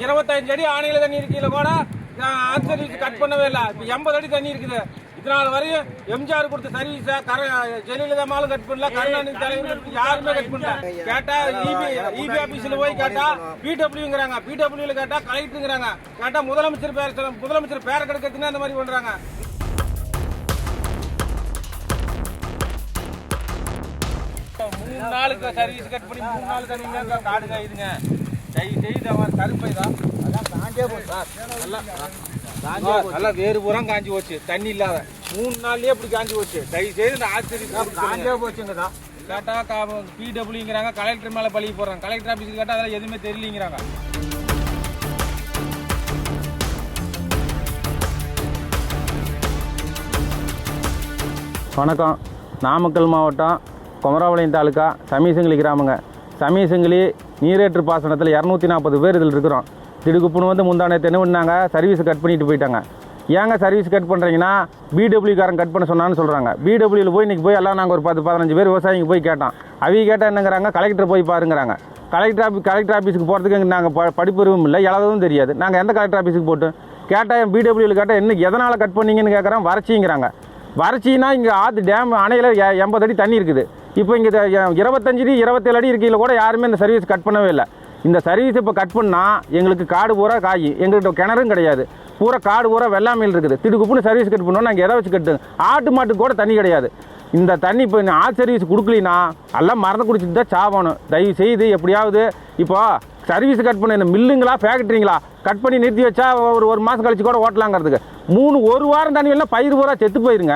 25 அடி ஆணையில தண்ணி இருக்கையில கூட ஆன்சர்வீஸ் கட் பண்ணவே இல்லை. இப்போ 80 அடி தண்ணி இருக்குது. இதனால வரையும் எம்ஜிஆர் கொடுத்த சர்வீஸ ஜெயலலிதா மாலும் கட் பண்ணல, கருணாநிதி தலைவர் யாருமே கட் பண்ணல. கேட்டா இபி ஆபீஸ்ல போய் கேட்டா பிடபிள்யூங்கிறாங்க, பிடபிள்யூல கேட்டா கலெக்டருங்கிறாங்க, கேட்டா முதலமைச்சர் பேரை கெடுக்கிறதுன்னு அந்த மாதிரி பண்றாங்க. மூணு நாளுக்கு சர்வீஸ் கட் பண்ணி 3 நாள் தண்ணி காடு காயுதுங்க. செய்து கருப்பை தான் நல்லா வேறு பூரா காஞ்சி போச்சு. தண்ணி இல்லாத 3 நாள்லயே இப்படி காஞ்சி போச்சு. தயவு செய்து இந்த ஆச்சரியம் காஞ்சே போச்சுங்கதான். கேட்டா பிடபிள்யூங்கிறாங்க, கலெக்டர் மேல பழகி போடுறாங்க. கலெக்டர் ஆபீஸுக்கு கேட்டா அதெல்லாம் எதுவுமே தெரியலங்கிறாங்க. வணக்கம். நாமக்கல் மாவட்டம் குமராபாளையம் தாலுக்கா சமீசங்கிலி கிராமங்க. சமீசங்கிலி நீரேற்று பாசனத்தில் 240 பேர் இதில் இருக்கிறோம். திடுக்குப்புன்னு வந்து முந்தானத்தை என்ன பண்ணாங்க, சர்வீஸை கட் பண்ணிட்டு போயிட்டாங்க. ஏங்க சர்வீஸ் கட் பண்ணுறீங்கன்னா பிடபிள்யூக்காரன் கட் பண்ண சொன்னான்னு சொல்கிறாங்க. பிடபிள்யூவில் போய் இன்றைக்கி போய் எல்லாம் நாங்கள் ஒரு 10-15 பேர் விவசாயிங்க போய் கேட்டோம். அவங்க கேட்டால் என்னங்கிறாங்க, கலெக்டர் போய் பாருங்கிறாங்க. கலெக்டர் ஆஃபீஸுக்கு போகிறதுக்கு நாங்கள் படிப்பறிவும் இல்லை, எழவும் தெரியாது. நாங்கள் எந்த கலெக்டர் ஆஃபீஸுக்கு போட்டு கேட்டால் பிடபிள்யூவில் கேட்டால் என்ன எதனால் கட் பண்ணீங்கன்னு கேட்குறோம். வறட்சிங்கிறாங்க. வறட்சின்னா இங்கே ஆற்று டேம் அணையில் 80 அடி தண்ணி இருக்குது. இப்போ இங்கே 25 அடி 27 அடி இருக்கையில் கூட யாருமே இந்த சர்வீஸ் கட் பண்ணவே இல்லை. இந்த சர்வீஸ் இப்போ கட் பண்ணால் எங்களுக்கு காடு பூரா காய், எங்கள்கிட்ட கிணறும் கிடையாது, பூரா காடு பூரா வெள்ளாமையில் இருக்குது. திடுக்குப்புன்னு சர்வீஸ் கட் பண்ணோம். நாங்கள் எதை வச்சு கட்டு, ஆட்டு மாட்டுக்கு கூட தண்ணி கிடையாது. இந்த தண்ணி இப்போ ஆட் சர்வீஸ் கொடுக்கலின்னா எல்லாம் மறந்து குடிச்சிட்டு தான் சாவணும். தயவு செய்து எப்படியாவது இப்போ சர்வீஸ் கட் பண்ண இந்த மில்லுங்களா ஃபேக்ட்ரிங்களா கட் பண்ணி நிறுத்தி வச்சா ஒரு மாதம் கழிச்சு கூட ஓட்டலாங்கிறதுக்கு ஒரு வாரம் தண்ணி எல்லாம் பயிர் பூரா செத்து போயிருங்க.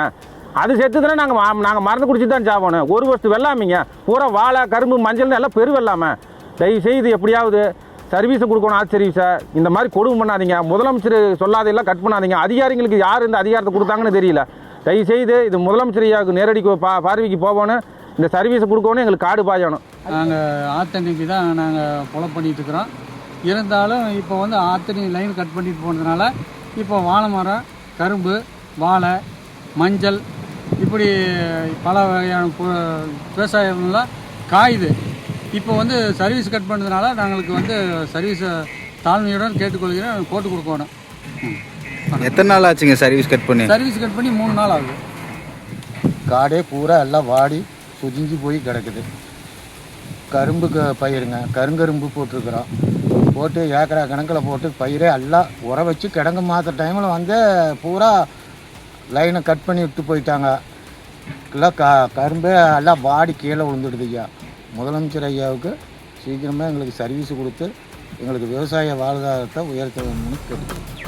அது செத்துதுன்னா நாங்கள் மறந்து குடிச்சிட்டு தான் சாவணும். ஒரு வருஷத்து வெள்ளாமைங்க பூரா வாழை கரும்பு மஞ்சள்னு எல்லாம் பெரு வெள்ளாமல். தயவு செய்து எப்படியாவது சர்வீஸை கொடுக்கணும். ஆட் சர்வீஸை இந்த மாதிரி கொடுமை பண்ணாதீங்க. முதலமைச்சர் சொல்லாதெல்லாம் கட் பண்ணாதீங்க. அதிகாரிகளுக்கு யார் இந்த அதிகாரத்தை கொடுத்தாங்கன்னு தெரியல. தயவு செய்து இது முதலமைச்சர் ஐயாவுக்கு நேரடி பார்வைக்கு போகணும். இந்த சர்வீஸை கொடுக்கணும். எங்களுக்கு காடு பாயணும். நாங்கள் ஆத்தண்ணிக்கு தான் நாங்கள் கொலை பண்ணிகிட்டு இருக்கிறோம். இருந்தாலும் இப்போ வந்து ஆத்தணி லைன் கட் பண்ணிட்டு போனதுனால இப்போ வாழை மரம், கரும்பு, வாழை, மஞ்சள் இப்படி பல வகையான விவசாயம்லாம் காயுது. இப்போ வந்து சர்வீஸ் கட் பண்ணதுனால நாங்களுக்கு வந்து சர்வீஸை தாழ்மையுடன் கேட்டுக்கொள்கிறேன், போட்டு கொடுக்கணும். எத்தனை நாள் ஆச்சுங்க சர்வீஸ் கட் பண்ணி? சர்வீஸ் கட் பண்ணி 3 நாள் ஆகுது. காடே பூரா எல்லாம் வாடி சுதிஞ்சு போய் கிடக்குது. கரும்புக்கு பயிருங்க, கருங்கரும்பு போட்டிருக்கிறோம். போட்டு ஏக்கரா கணக்கில் போட்டு பயிரே எல்லாம் உர வச்சு கிடங்கு மாற்ற டைமில் வந்து பூரா லைனை கட் பண்ணி விட்டு போயிட்டாங்க. எல்லாம் கரும்பே எல்லாம் வாடி கீழே விழுந்துடுது. ஐயா முதலமைச்சர் ஐயாவுக்கு சீக்கிரமாக எங்களுக்கு சர்வீஸ் கொடுத்து எங்களுக்கு விவசாய வாழ்வாதாரத்தை உயர்த்தணும்னு கேட்டுக்கிறோம்.